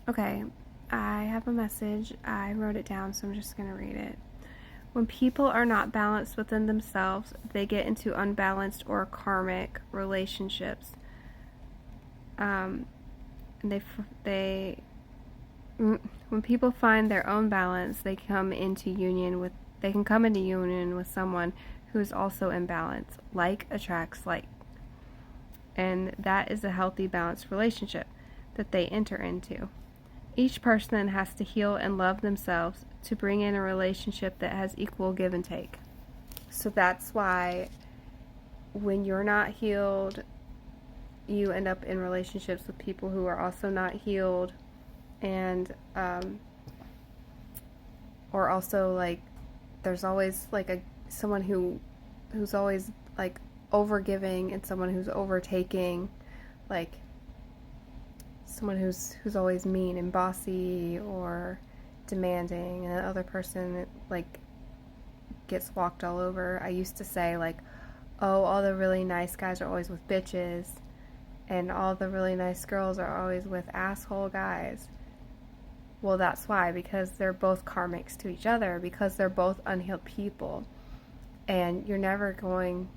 Okay, I have a message. I wrote it down, so I'm just going to read it. When people are not balanced within themselves, they get into unbalanced or karmic relationships. And when people find their own balance, they can come into union with someone who is also in balance. Like attracts like, and that is a healthy, balanced relationship that they enter into. Each person has to heal and love themselves to bring in a relationship that has equal give and take. So that's why when you're not healed, you end up in relationships with people who are also not healed, and or also like there's always like someone who's always like overgiving and someone who's overtaking, like someone who's always mean and bossy or demanding, and the other person like gets walked all over. I used to say like, oh, all the really nice guys are always with bitches, and all the really nice girls are always with asshole guys. Well, that's why, because they're both karmics to each other, because they're both unhealed people. And you're never going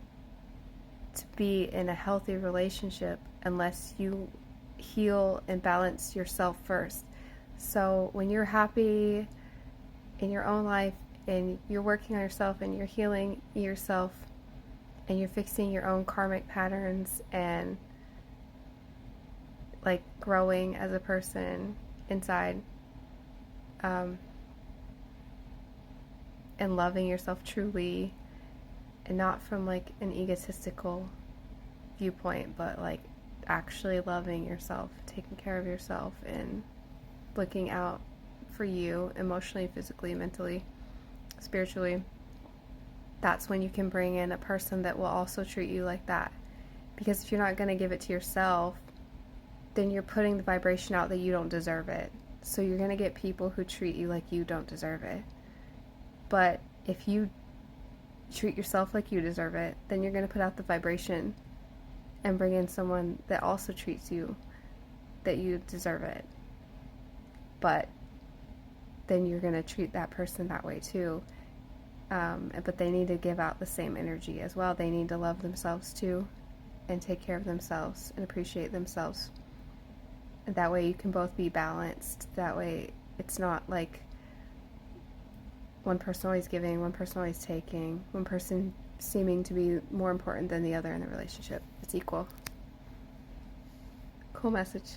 to be in a healthy relationship unless you heal and balance yourself first. So when you're happy in your own life and you're working on yourself and you're healing yourself and you're fixing your own karmic patterns and like growing as a person inside, and loving yourself truly, and not from like an egotistical viewpoint, but like actually loving yourself, taking care of yourself, and looking out for you emotionally, physically, mentally, spiritually. That's when you can bring in a person that will also treat you like that. Because if you're not going to give it to yourself, then you're putting the vibration out that you don't deserve it. So you're going to get people who treat you like you don't deserve it. But if you treat yourself like you deserve it, then you're going to put out the vibration and bring in someone that also treats you that you deserve it. But then you're going to treat that person that way too. But they need to give out the same energy as well. They need to love themselves too and take care of themselves and appreciate themselves. And that way you can both be balanced. That way it's not like one person always giving, one person always taking, one person seeming to be more important than the other in the relationship. It's equal. Cool message.